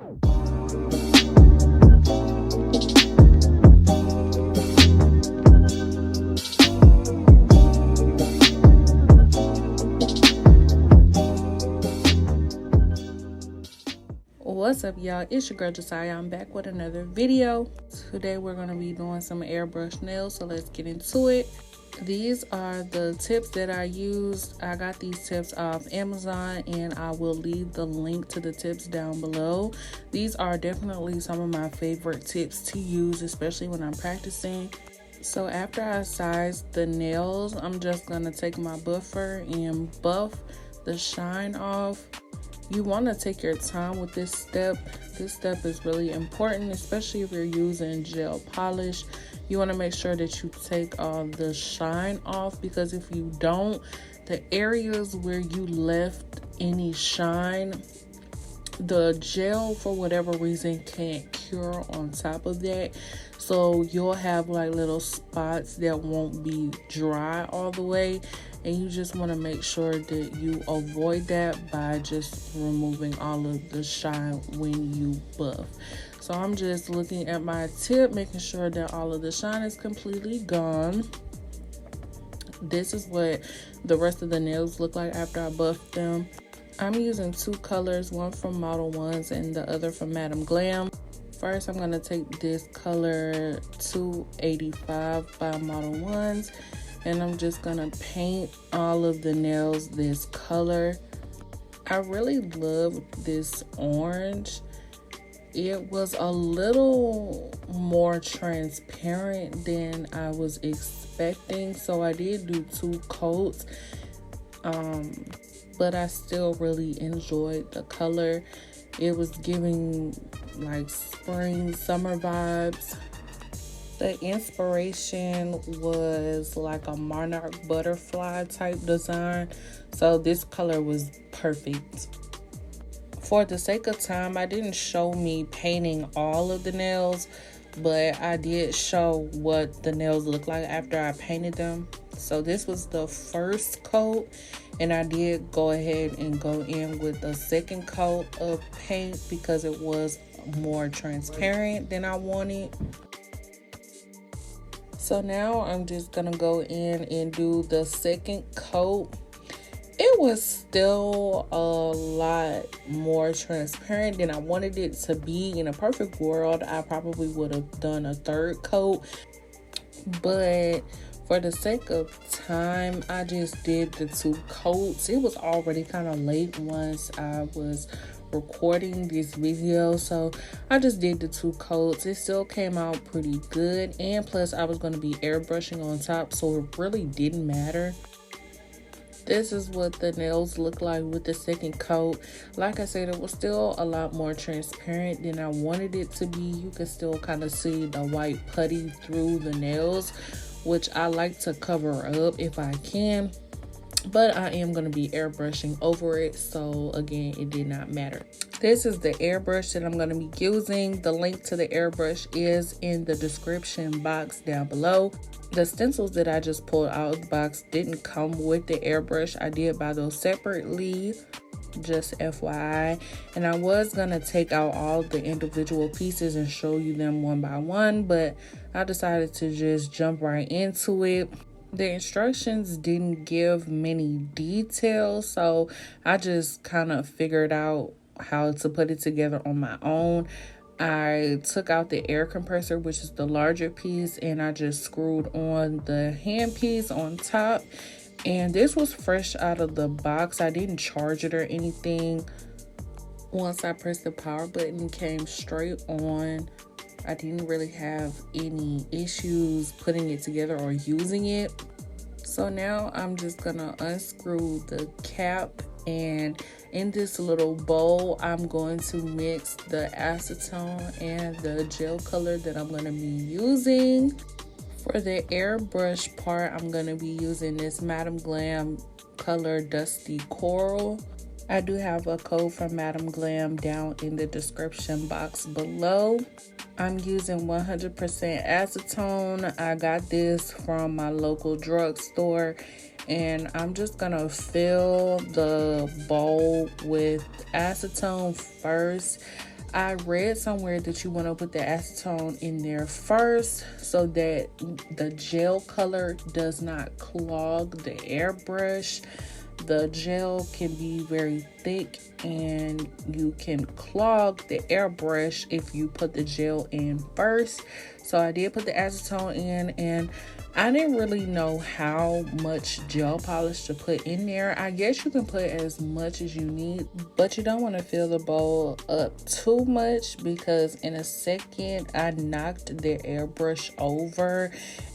What's up, y'all? It's your girl Josiah. I'm back with another video. Today we're going to be doing some airbrush nails, so let's get into it. These are the tips that I used. I got these tips off Amazon, and I will leave the link to the tips down below. These are definitely some of my favorite tips to use, especially when I'm practicing. So after I size the nails, I'm just going to take my buffer and buff the shine off. You want to take your time with this step. This step is really important, especially if you're using gel polish. You want to make sure that you take all the shine off, because if you don't, the areas where you left any shine, the gel for whatever reason can't cure on top of that. So you'll have like little spots that won't be dry all the way, and you just want to make sure that you avoid that by just removing all of the shine when you buff. So I'm just looking at my tip, making sure that all of the shine is completely gone. This is what the rest of the nails look like after I buffed them. I'm using two colors, one from MODELONES and the other from GLAM. First, I'm going to take this color 285 by MODELONES, and I'm just going to paint all of the nails this color. I really love this orange. It was a little more transparent than I was expecting, so I did do 2 coats. But I still really enjoyed the color. It was giving like spring, summer vibes. The inspiration was like a monarch butterfly type design, so this color was perfect. For the sake of time, I didn't show me painting all of the nails, but I did show what the nails look like after I painted them. So this was the first coat, and I did go ahead and go in with a second coat of paint because it was more transparent than I wanted. So now I'm just gonna go in and do the second coat. It was still a lot more transparent than I wanted it to be. In a perfect world, I probably would have done a third coat, but for the sake of time, I just did the 2 coats. It was already kind of late once I was recording this video, so I just did the 2 coats. It still came out pretty good, and plus I was going to be airbrushing on top, so it really didn't matter. This is what the nails look like with the second coat. Like I said, it was still a lot more transparent than I wanted it to be. You can still kind of see the white putty through the nails, which I like to cover up if I can, but I am going to be airbrushing over it, so again, it did not matter. This is the airbrush that I'm going to be using. The link to the airbrush is in the description box down below. The stencils that I just pulled out of the box didn't come with the airbrush. I did buy those separately, just FYI. And I was going to take out all the individual pieces and show you them one by one, but I decided to just jump right into it. The instructions didn't give many details, so I just kind of figured out how to put it together on my own. I took out the air compressor, which is the larger piece, and I just screwed on the hand piece on top. And this was fresh out of the box. I didn't charge it or anything. Once I pressed the power button, it came straight on. I didn't really have any issues putting it together or using it. So now I'm just gonna unscrew the cap, and in this little bowl, I'm going to mix the acetone and the gel color that I'm gonna be using. For the airbrush part, I'm gonna be using this GLAM color Dusty Coral. I do have a code from GLAM down in the description box below. I'm using 100% acetone. I got this from my local drugstore, and I'm just gonna fill the bowl with acetone first. I read somewhere that you want to put the acetone in there first so that the gel color does not clog the airbrush. The gel can be very thick and you can clog the airbrush if you put the gel in first. So I did put the acetone in, and I didn't really know how much gel polish to put in there. I guess you can put as much as you need, but you don't want to fill the bowl up too much, because in a second I knocked the airbrush over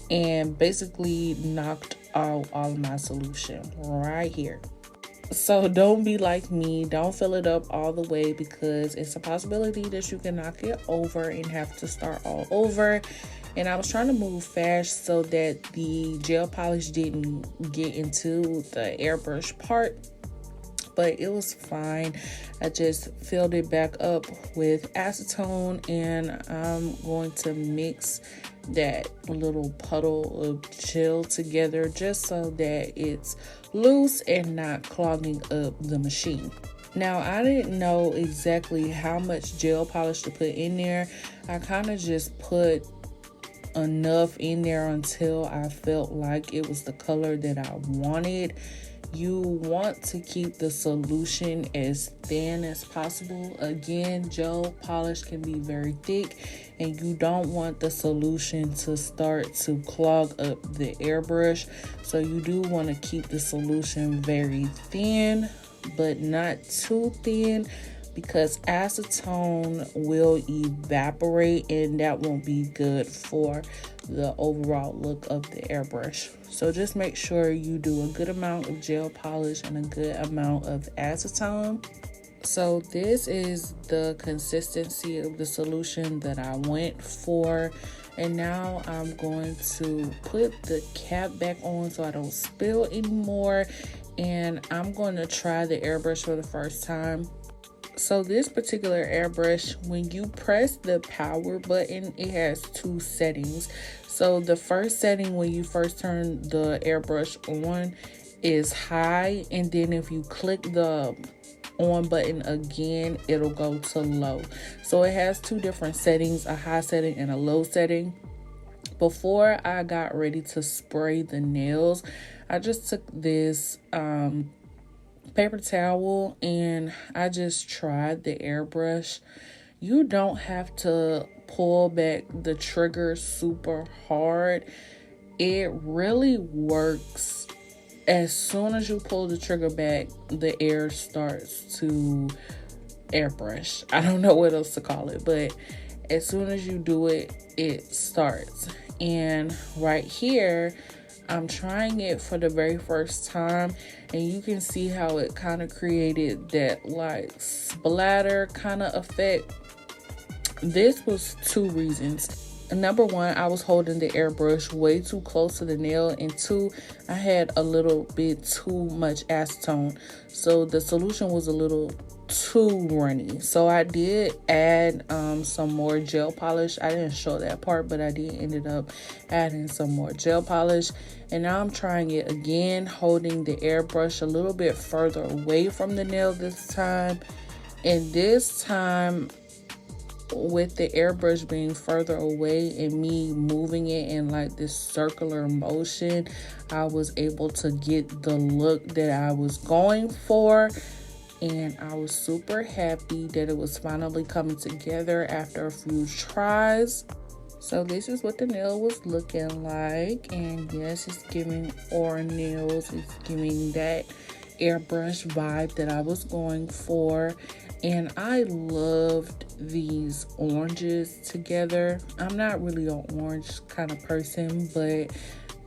and basically knocked out all of my solution right here. So don't be like me. Don't fill it up all the way, because it's a possibility that you can knock it over and have to start all over. And I was trying to move fast so that the gel polish didn't get into the airbrush part, but it was fine. I just filled it back up with acetone, and I'm going to mix that little puddle of gel together just so that it's loose and not clogging up the machine. Now, I didn't know exactly how much gel polish to put in there. I kind of just put enough in there until I felt like it was the color that I wanted. You want to keep the solution as thin as possible. Again, gel polish can be very thick, and you don't want the solution to start to clog up the airbrush. So you do want to keep the solution very thin, but not too thin, because acetone will evaporate and that won't be good for the overall look of the airbrush. So just make sure you do a good amount of gel polish and a good amount of acetone. So this is the consistency of the solution that I went for. And now I'm going to put the cap back on so I don't spill anymore. And I'm going to try the airbrush for the first time. So this particular airbrush, when you press the power button, it has two settings. So the first setting, when you first turn the airbrush on, is high, and then if you click the on button again, it'll go to low. So it has two different settings, a high setting and a low setting. Before I got ready to spray the nails, I just took this paper towel and I just tried the airbrush. You don't have to pull back the trigger super hard. It really works. As soon as you pull the trigger back, the air starts to airbrush. I don't know what else to call it, but as soon as you do it, it starts. And right here, I'm trying it for the very first time, and you can see how it kind of created that like splatter kind of effect. This was two reasons. Number one, I was holding the airbrush way too close to the nail, and two, I had a little bit too much acetone, so the solution was a little too runny. So I did add some more gel polish. I didn't show that part, but I did ended up adding some more gel polish. And now I'm trying it again, holding the airbrush a little bit further away from the nail this time. And this time, with the airbrush being further away and me moving it in like this circular motion, I was able to get the look that I was going for. And I was super happy that it was finally coming together after a few tries. So this is what the nail was looking like. And yes, it's giving aura nails. It's giving that airbrush vibe that I was going for. And I loved these oranges together. I'm not really an orange kind of person, but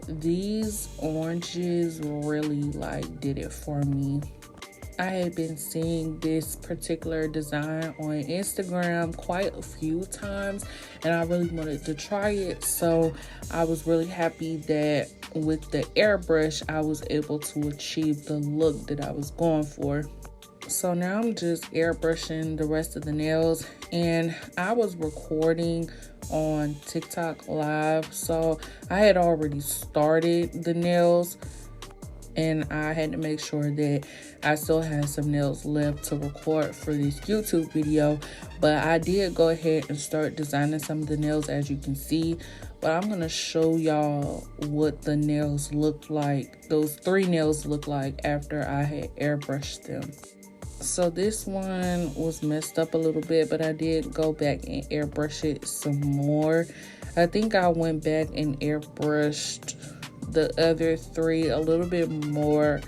these oranges really like did it for me. I had been seeing this particular design on Instagram quite a few times, and I really wanted to try it. So I was really happy that with the airbrush, I was able to achieve the look that I was going for. So now I'm just airbrushing the rest of the nails, and I was recording on TikTok live, so I had already started the nails. and I had to make sure that I still had some nails left to record for this YouTube video. But I did go ahead and start designing some of the nails, as you can see. But I'm going to show y'all what the nails look like, those 3 nails look like after I had airbrushed them. So this one was messed up a little bit, but I did go back and airbrush it some more. I think I went back and airbrushed the other 3 a little bit more,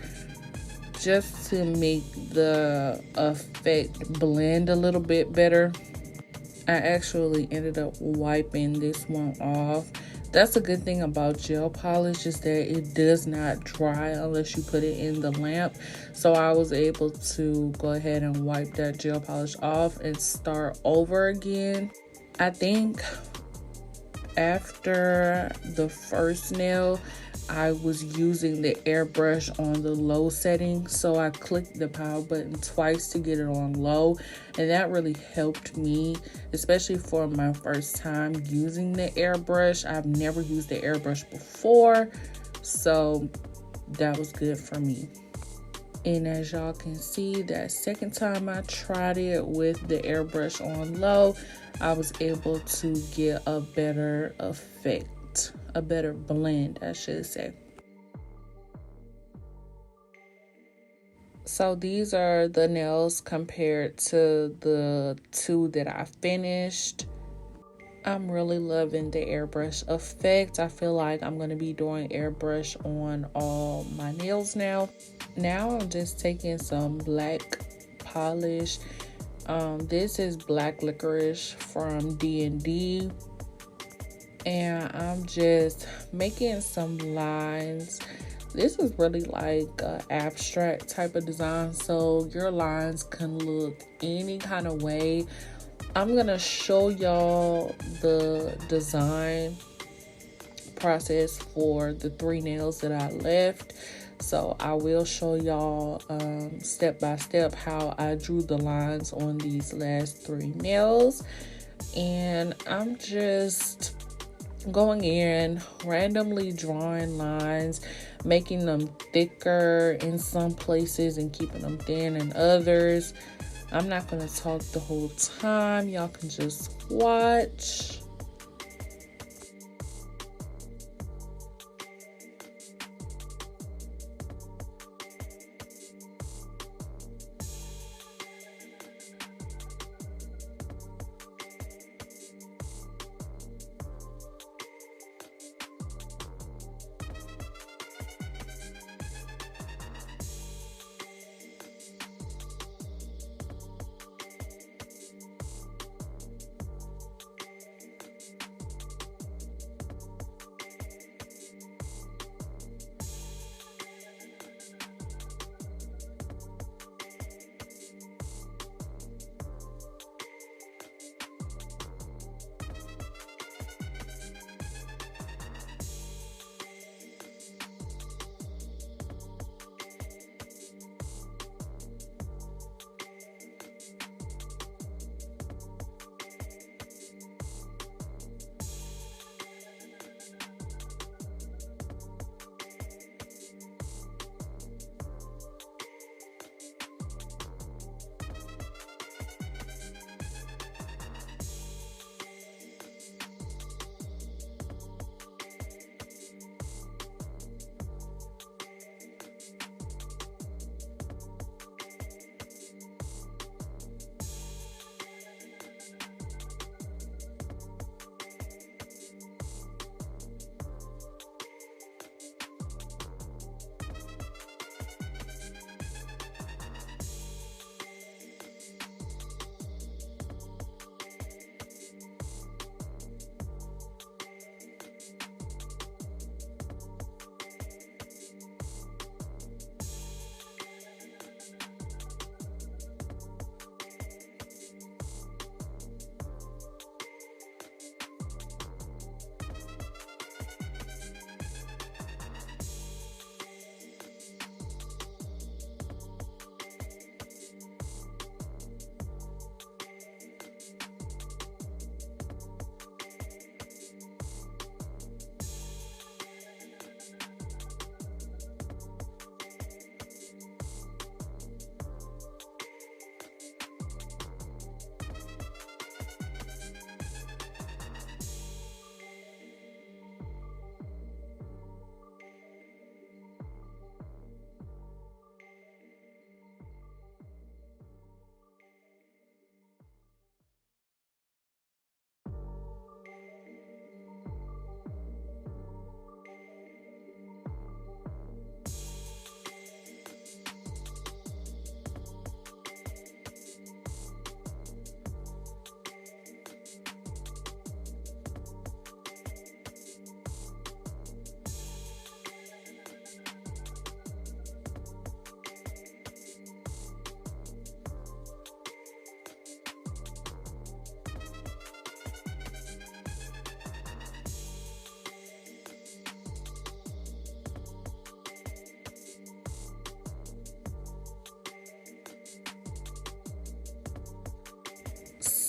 just to make the effect blend a little bit better. I actually ended up wiping this one off. That's a good thing about gel polish, is that it does not dry unless you put it in the lamp. So I was able to go ahead and wipe that gel polish off and start over again. I think after the first nail, I was using the airbrush on the low setting, so I clicked the power button twice to get it on low, and that really helped me, especially for my first time using the airbrush. I've never used the airbrush before, so that was good for me. And as y'all can see, that second time I tried it with the airbrush on low, I was able to get a better effect, a better blend, I should say. So these are the nails compared to the 2 that I finished. I'm really loving the airbrush effect. I feel like I'm going to be doing airbrush on all my nails now. Now I'm just taking some black polish. This is black licorice from DND. And I'm just making some lines. This is really like an abstract type of design, so your lines can look any kind of way. I'm gonna show y'all the design process for the 3 nails that I left. So I will show y'all step by step how I drew the lines on these last 3 nails. And I'm just going in, randomly drawing lines, making them thicker in some places and keeping them thin in others. I'm not going to talk the whole time. Y'all can just watch.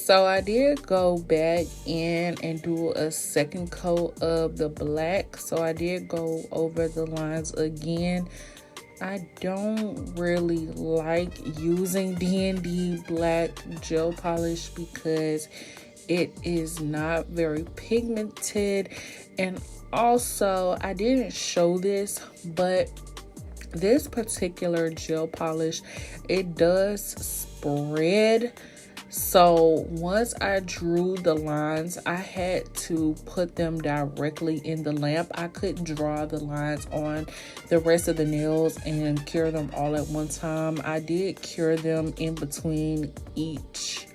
So I did go back in and do a second coat of the black. So I did go over the lines again. I don't really like using DND black gel polish because it is not very pigmented. And also, I didn't show this, but this particular gel polish, it does spread. So once I drew the lines, I had to put them directly in the lamp. I couldn't draw the lines on the rest of the nails and cure them all at one time. I did cure them in between each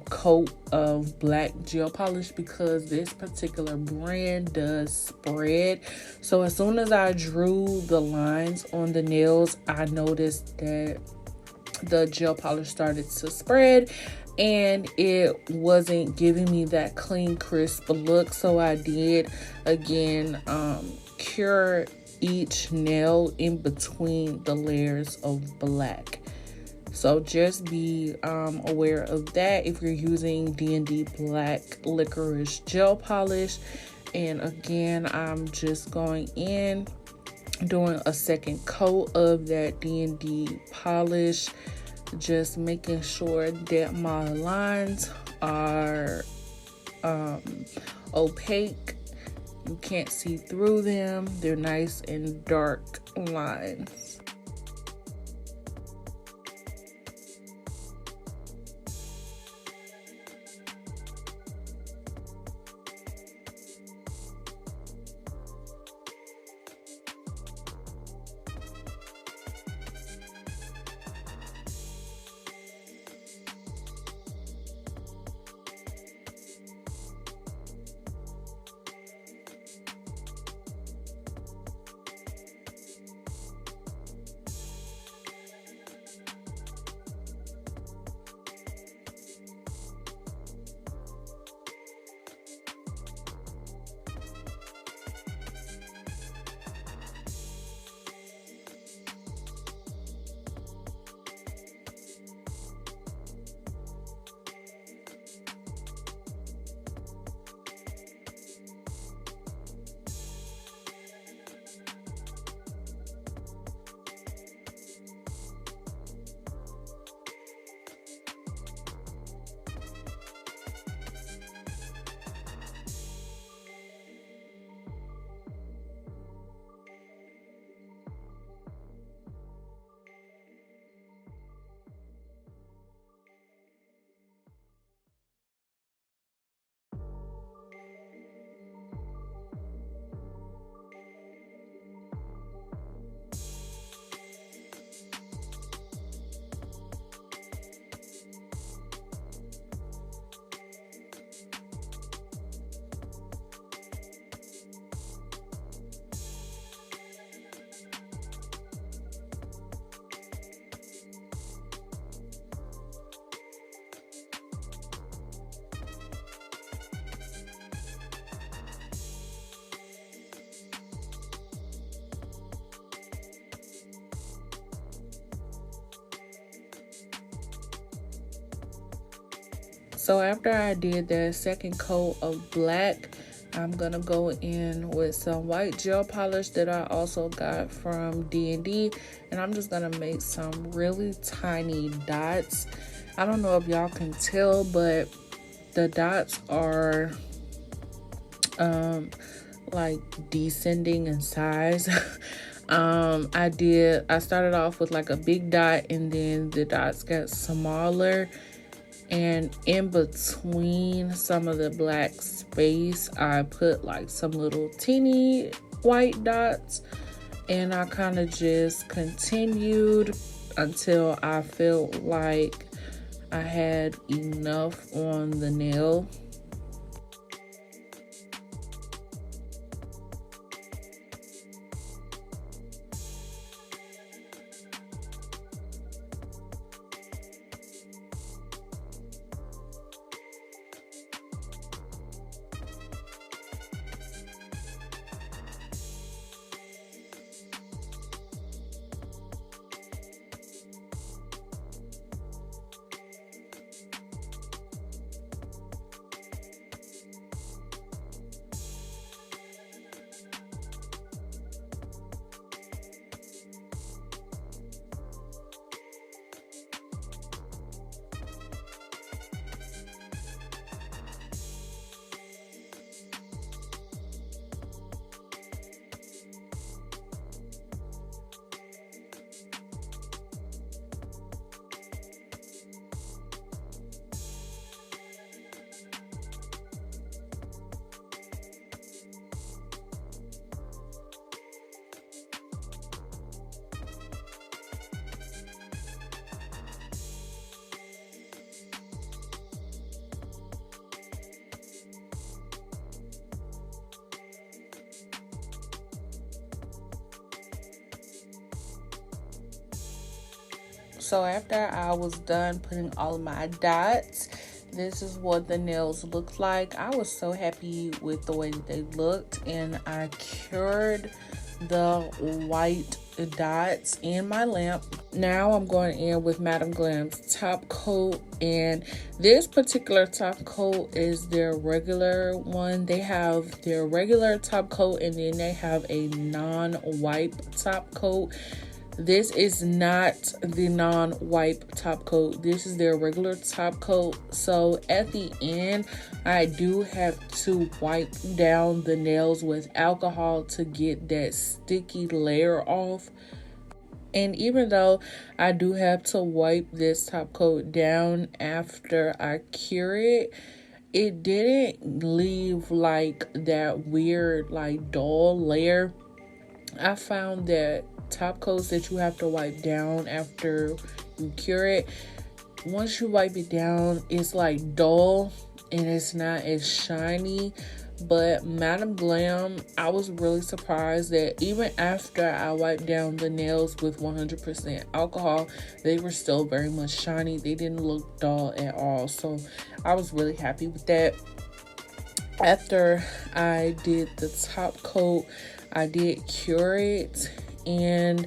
coat of black gel polish because this particular brand does spread. So as soon as I drew the lines on the nails, I noticed that the gel polish started to spread and it wasn't giving me that clean, crisp look. So I did again cure each nail in between the layers of black. So just be aware of that if you're using DND black licorice gel polish. And again, I'm just going in, doing a second coat of that DND polish, just making sure that my lines are opaque. You can't see through them. They're nice and dark lines. So after I did that second coat of black, I'm gonna go in with some white gel polish that I also got from DND, and I'm just gonna make some really tiny dots. I don't know if y'all can tell, but the dots are like descending in size. I started off with like a big dot, and then the dots got smaller, and in between some of the black space I put like some little teeny white dots, and I kind of just continued until I felt like I had enough on the nail. So after I was done putting all of my dots, this is what the nails looked like. I was so happy with the way that they looked, and I cured the white dots in my lamp. Now I'm going in with Madame Glam's top coat, and this particular top coat is their regular one. They have their regular top coat, and then they have a non-wipe top coat. This is not the non-wipe top coat. This is their regular top coat. So at the end, I do have to wipe down the nails with alcohol to get that sticky layer off. And even though I do have to wipe this top coat down after I cure it, it didn't leave like that weird, like dull layer. I found that top coats that you have to wipe down after you cure it, once you wipe it down, it's like dull and it's not as shiny. But Madame Glam, I was really surprised that even after I wiped down the nails with 100% alcohol, they were still very much shiny. They didn't look dull at all. So I was really happy with that. After I did the top coat, I did cure it, and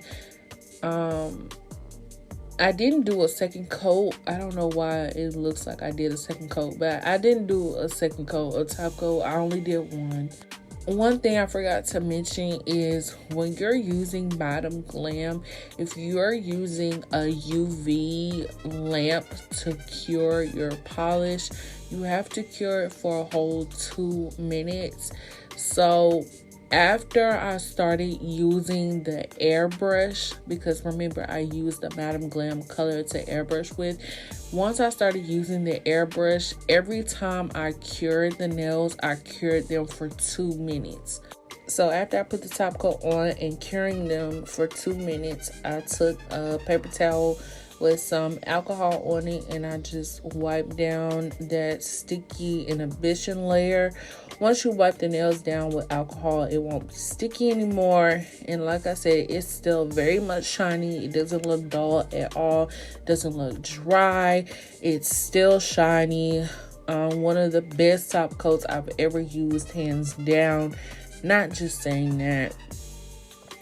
I didn't do a second coat. I don't know why it looks like I did a second coat, but I didn't do a second coat, a top coat. I only did one. One thing I forgot to mention is when you're using Madame Glam, if you're using a UV lamp to cure your polish, you have to cure it for a whole 2 minutes. So after I started using the airbrush, because remember I used the Madame Glam color to airbrush with, once I started using the airbrush, every time I cured the nails, I cured them for 2 minutes. So after I put the top coat on and curing them for 2 minutes, I took a paper towel with some alcohol on it, and I just wiped down that sticky inhibition layer. Once you wipe the nails down with alcohol, it won't be sticky anymore. And like I said, it's still very much shiny. It doesn't look dull at all. It doesn't look dry. It's still shiny. One of the best top coats I've ever used, hands down. Not just saying that.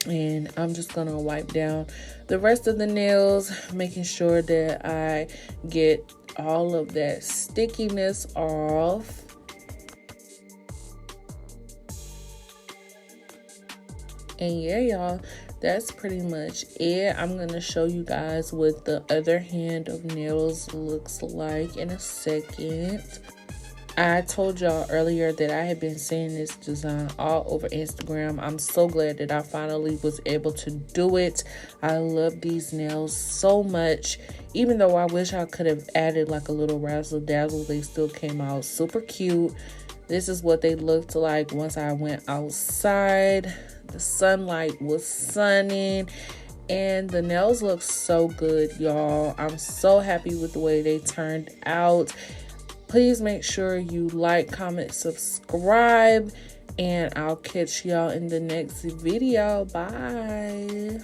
And I'm just gonna wipe down the rest of the nails, making sure that I get all of that stickiness off. And yeah, y'all, that's pretty much it. I'm gonna show you guys what the other hand of nails looks like in a second. I told y'all earlier that I had been seeing this design all over Instagram. I'm so glad that I finally was able to do it. I love these nails so much. Even though I wish I could have added like a little razzle dazzle, they still came out super cute. This is what they looked like once I went outside. The sunlight was sunning, and the nails look so good, y'all. I'm so happy with the way they turned out. Please make sure you like, comment, subscribe, and I'll catch y'all in the next video. Bye.